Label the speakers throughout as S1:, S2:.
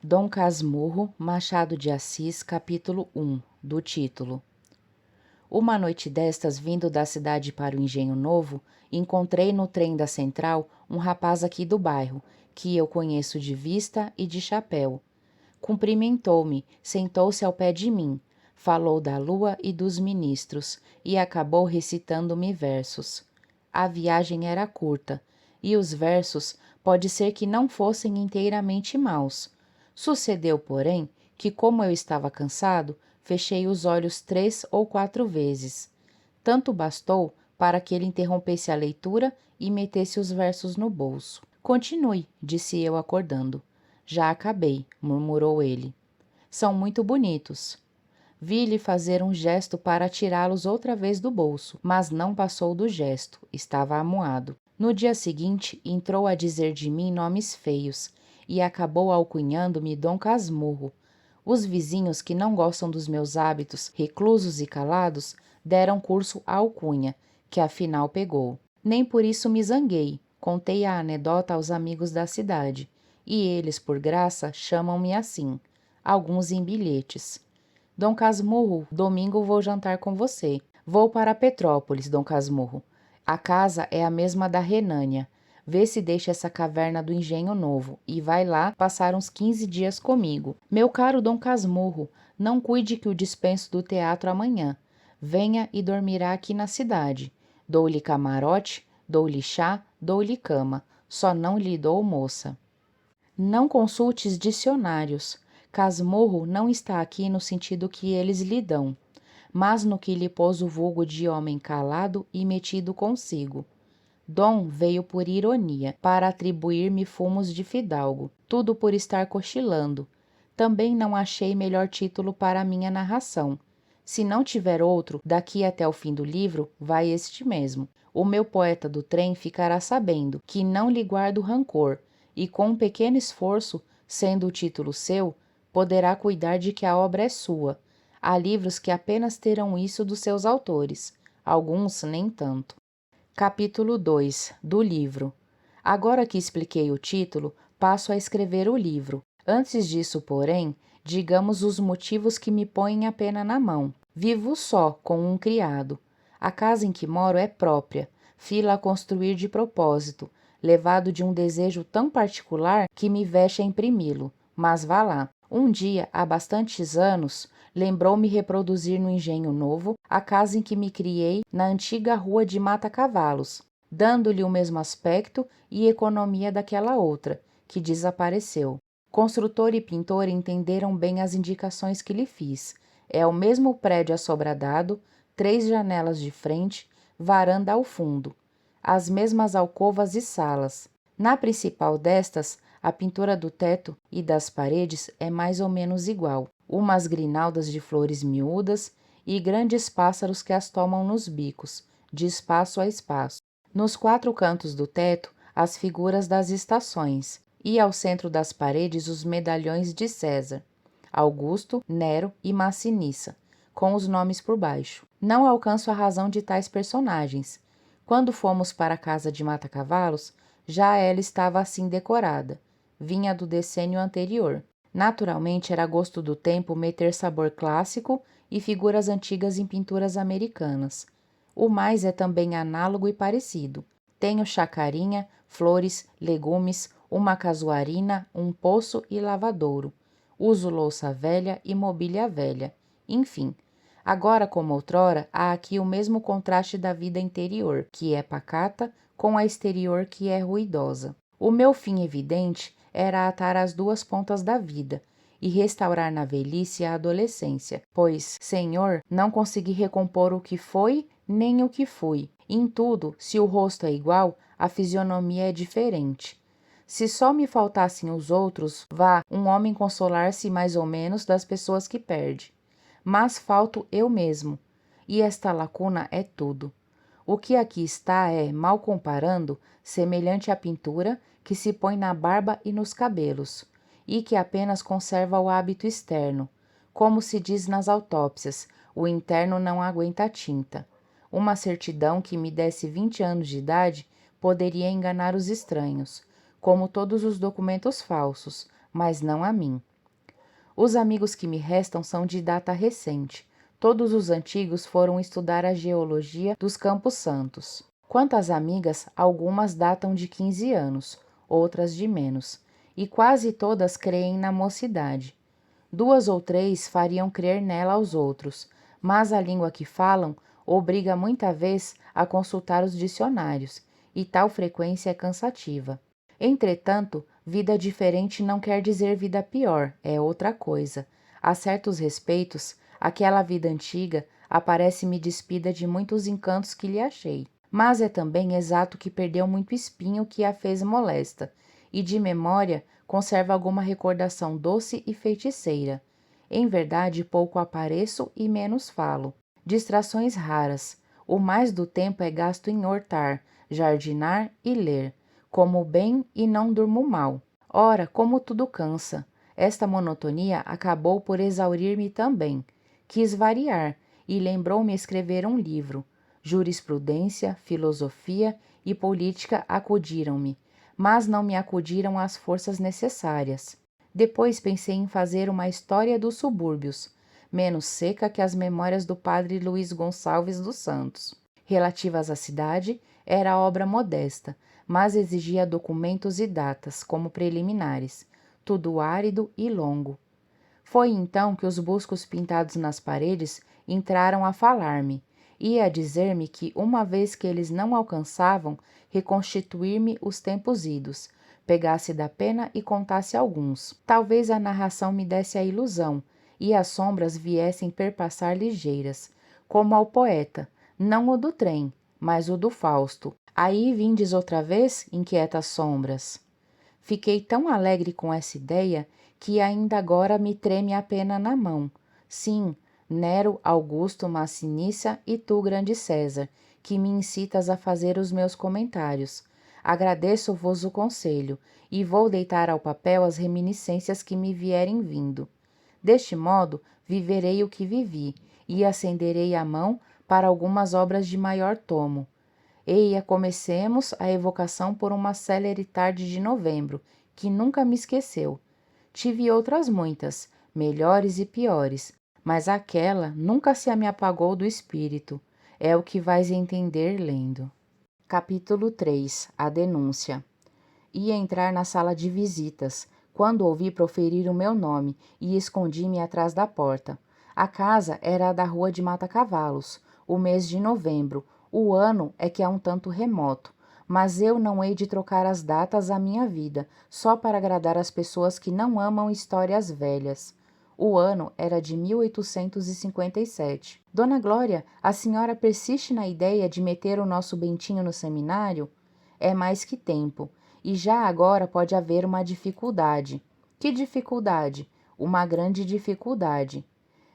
S1: Dom Casmurro, Machado de Assis, capítulo 1, do título. Uma noite destas, vindo da cidade para o Engenho Novo, encontrei no trem da Central um rapaz aqui do bairro, que eu conheço de vista e de chapéu. Cumprimentou-me, sentou-se ao pé de mim, falou da lua e dos ministros, e acabou recitando-me versos. A viagem era curta, e os versos pode ser que não fossem inteiramente maus. Sucedeu, porém, que como eu estava cansado, fechei os olhos 3 ou 4 vezes. Tanto bastou para que ele interrompesse a leitura e metesse os versos no bolso. Continue, disse eu acordando. Já acabei, murmurou ele. São muito bonitos. Vi-lhe fazer um gesto para tirá-los outra vez do bolso, mas não passou do gesto, estava amuado. No dia seguinte, entrou a dizer de mim nomes feios, e acabou alcunhando-me Dom Casmurro. Os vizinhos que não gostam dos meus hábitos, reclusos e calados, deram curso à alcunha, que afinal pegou. Nem por isso me zanguei, contei a anedota aos amigos da cidade, e eles, por graça, chamam-me assim, alguns em bilhetes. Dom Casmurro, domingo vou jantar com você. Vou para Petrópolis, Dom Casmurro. A casa é a mesma da Renânia. Vê se deixa essa caverna do Engenho Novo e vai lá passar uns 15 dias comigo. Meu caro Dom Casmurro, não cuide que o dispenso do teatro amanhã. Venha e dormirá aqui na cidade. Dou-lhe camarote, dou-lhe chá, dou-lhe cama. Só não lhe dou moça. Não consultes dicionários. Casmurro não está aqui no sentido que eles lhe dão, mas no que lhe pôs o vulgo de homem calado e metido consigo. Dom veio por ironia, para atribuir-me fumos de fidalgo, tudo por estar cochilando. Também não achei melhor título para a minha narração. Se não tiver outro, daqui até o fim do livro, vai este mesmo. O meu poeta do trem ficará sabendo que não lhe guardo rancor, e com um pequeno esforço, sendo o título seu, poderá cuidar de que a obra é sua. Há livros que apenas terão isso dos seus autores, alguns nem tanto. Capítulo 2, do livro. Agora que expliquei o título, passo a escrever o livro. Antes disso, porém, digamos os motivos que me põem a pena na mão. Vivo só, com um criado. A casa em que moro é própria, fila a construir de propósito, levado de um desejo tão particular que me veste a imprimi-lo. Mas vá lá. Um dia, há bastantes anos, lembrou-me reproduzir no Engenho Novo a casa em que me criei na antiga rua de Mata-Cavalos, dando-lhe o mesmo aspecto e economia daquela outra, que desapareceu. Construtor e pintor entenderam bem as indicações que lhe fiz. É o mesmo prédio assobradado, 3 janelas de frente, varanda ao fundo, as mesmas alcovas e salas. Na principal destas, a pintura do teto e das paredes é mais ou menos igual, umas grinaldas de flores miúdas e grandes pássaros que as tomam nos bicos, de espaço a espaço. Nos 4 cantos do teto, as figuras das estações, e ao centro das paredes os medalhões de César, Augusto, Nero e Massinissa, com os nomes por baixo. Não alcanço a razão de tais personagens. Quando fomos para a casa de Mata-Cavalos, já ela estava assim decorada. Vinha do decênio anterior. Naturalmente, era gosto do tempo meter sabor clássico e figuras antigas em pinturas americanas. O mais é também análogo e parecido. Tenho chacarinha, flores, legumes, uma casuarina, um poço e lavadouro. Uso louça velha e mobília velha. Enfim, agora como outrora, há aqui o mesmo contraste da vida interior, que é pacata, com a exterior, que é ruidosa. O meu fim evidente era atar as 2 pontas da vida e restaurar na velhice a adolescência, pois, senhor, não consegui recompor o que foi nem o que fui. Em tudo, se o rosto é igual, a fisionomia é diferente. Se só me faltassem os outros, vá um homem consolar-se mais ou menos das pessoas que perde. Mas falto eu mesmo, e esta lacuna é tudo. O que aqui está é, mal comparando, semelhante à pintura que se põe na barba e nos cabelos, e que apenas conserva o hábito externo. Como se diz nas autópsias, o interno não aguenta a tinta. Uma certidão que me desse 20 anos de idade poderia enganar os estranhos, como todos os documentos falsos, mas não a mim. Os amigos que me restam são de data recente. Todos os antigos foram estudar a geologia dos Campos Santos. Quanto às amigas, algumas datam de 15 anos, outras de menos, e quase todas creem na mocidade. 2 ou 3 fariam crer nela aos outros, mas a língua que falam obriga muita vez a consultar os dicionários, e tal frequência é cansativa. Entretanto, vida diferente não quer dizer vida pior, é outra coisa. A certos respeitos, aquela vida antiga aparece-me despida de muitos encantos que lhe achei. Mas é também exato que perdeu muito espinho que a fez molesta, e de memória conserva alguma recordação doce e feiticeira. Em verdade, pouco apareço e menos falo. Distrações raras. O mais do tempo é gasto em hortar, jardinar e ler. Como bem e não durmo mal. Ora, como tudo cansa. Esta monotonia acabou por exaurir-me também. Quis variar e lembrou-me escrever um livro. Jurisprudência, filosofia e política acudiram-me, mas não me acudiram as forças necessárias. Depois pensei em fazer uma história dos subúrbios, menos seca que as memórias do padre Luís Gonçalves dos Santos. Relativas à cidade, era obra modesta, mas exigia documentos e datas como preliminares, tudo árido e longo. Foi então que os buscos pintados nas paredes entraram a falar-me, e a dizer-me que, uma vez que eles não alcançavam, reconstituir-me os tempos idos, pegasse da pena e contasse alguns. Talvez a narração me desse a ilusão, e as sombras viessem perpassar ligeiras, como ao poeta, não o do trem, mas o do Fausto. Aí vindes outra vez, inquietas sombras. Fiquei tão alegre com essa ideia que ainda agora me treme a pena na mão. Sim, Nero, Augusto, Massinícia e tu, grande César, que me incitas a fazer os meus comentários. Agradeço-vos o conselho, e vou deitar ao papel as reminiscências que me vierem vindo. Deste modo, viverei o que vivi, e acenderei a mão para algumas obras de maior tomo. Eia, comecemos a evocação por uma célere tarde de novembro, que nunca me esqueceu. Tive outras muitas, melhores e piores, mas aquela nunca se me apagou do espírito. É o que vais entender lendo. Capítulo 3. A denúncia. Ia entrar na sala de visitas, quando ouvi proferir o meu nome e escondi-me atrás da porta. A casa era a da rua de Mata-Cavalos, o mês de novembro. O ano é que é um tanto remoto, mas eu não hei de trocar as datas à minha vida, só para agradar as pessoas que não amam histórias velhas. O ano era de 1857. Dona Glória, a senhora persiste na ideia de meter o nosso Bentinho no seminário? É mais que tempo, e já agora pode haver uma dificuldade. Que dificuldade? Uma grande dificuldade.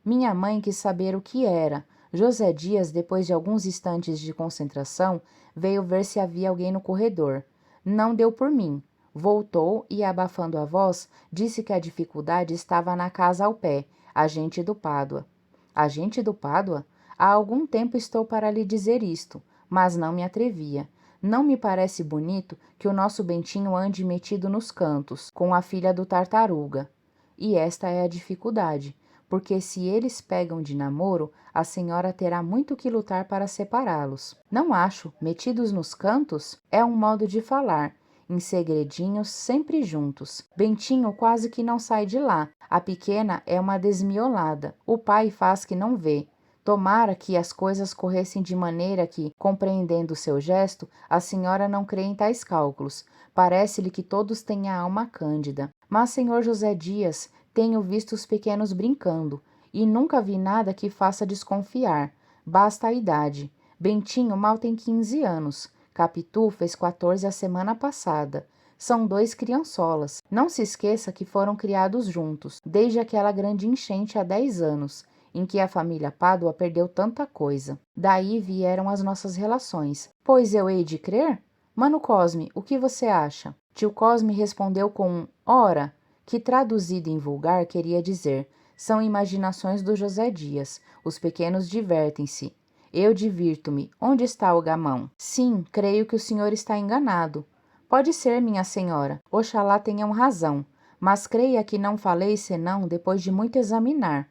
S1: Minha mãe quis saber o que era. José Dias, depois de alguns instantes de concentração, veio ver se havia alguém no corredor. Não deu por mim. Voltou e, abafando a voz, disse que a dificuldade estava na casa ao pé, agente do Pádua. Agente do Pádua? Há algum tempo estou para lhe dizer isto, mas não me atrevia. Não me parece bonito que o nosso Bentinho ande metido nos cantos, com a filha do Tartaruga. E esta é a dificuldade, porque se eles pegam de namoro, a senhora terá muito que lutar para separá-los. Não acho, metidos nos cantos, é um modo de falar, em segredinhos, sempre juntos. Bentinho quase que não sai de lá. A pequena é uma desmiolada. O pai faz que não vê. Tomara que as coisas corressem de maneira que, compreendendo o seu gesto, a senhora não crê em tais cálculos. Parece-lhe que todos têm a alma cândida. Mas, senhor José Dias, tenho visto os pequenos brincando, e nunca vi nada que faça desconfiar. Basta a idade. Bentinho mal tem 15 anos. Capitu fez 14 a semana passada. São 2 criançolas. Não se esqueça que foram criados juntos, desde aquela grande enchente há 10 anos, em que a família Pádua perdeu tanta coisa. Daí vieram as nossas relações. Pois eu hei de crer? Mano Cosme, o que você acha? Tio Cosme respondeu com um ora, que traduzido em vulgar queria dizer: são imaginações do José Dias. Os pequenos divertem-se. Eu divirto-me. Onde está o gamão? Sim, creio que o senhor está enganado. Pode ser, minha senhora. Oxalá tenham razão. mas creia que não falei senão depois de muito examinar.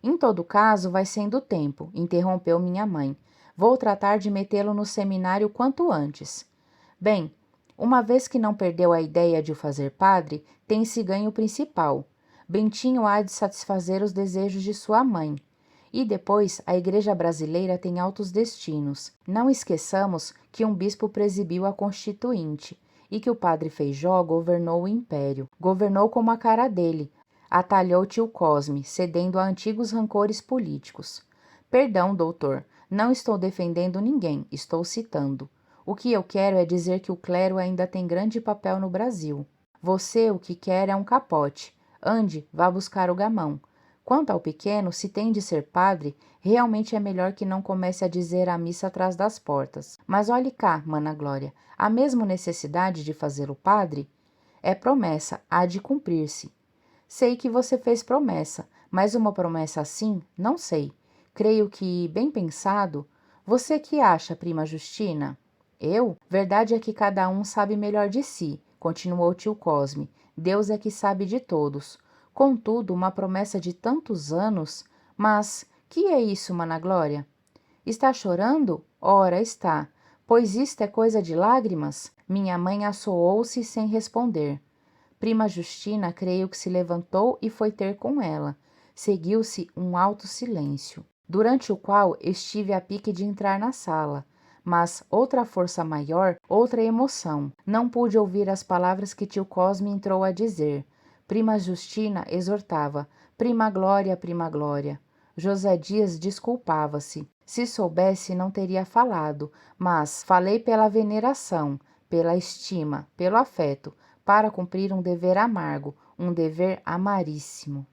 S1: Em todo caso, vai sendo tempo, interrompeu minha mãe. Vou tratar de metê-lo no seminário quanto antes. Bem, uma vez que não perdeu a ideia de o fazer padre, tem-se ganho principal. Bentinho há de satisfazer os desejos de sua mãe. E depois, a Igreja brasileira tem altos destinos. Não esqueçamos que um bispo presidiu a Constituinte e que o padre Feijó governou o império. Governou como a cara dele, atalhou tio Cosme, cedendo a antigos rancores políticos. Perdão, doutor, não estou defendendo ninguém, estou citando. O que eu quero é dizer que o clero ainda tem grande papel no Brasil. Você o que quer é um capote. Ande, vá buscar o gamão. Quanto ao pequeno, se tem de ser padre, realmente é melhor que não comece a dizer a missa atrás das portas. Mas olhe cá, mana Glória, há mesmo necessidade de fazê-lo padre? É promessa, há de cumprir-se. Sei que você fez promessa, mas uma promessa assim, não sei. Creio que, bem pensado, você que acha, prima Justina? Eu? Verdade é que cada um sabe melhor de si, continuou tio Cosme. Deus é que sabe de todos. Contudo, uma promessa de tantos anos. Mas que é isso, mana Glória? Está chorando? Ora, está. Pois isto é coisa de lágrimas? Minha mãe assoou-se sem responder. Prima Justina creio que se levantou e foi ter com ela. Seguiu-se um alto silêncio, durante o qual estive a pique de entrar na sala. Mas outra força maior, outra emoção. Não pude ouvir as palavras que tio Cosme entrou a dizer. Prima Justina exortava, prima Glória, prima Glória. José Dias desculpava-se. Se soubesse, não teria falado, mas falei pela veneração, pela estima, pelo afeto, para cumprir um dever amargo, um dever amaríssimo.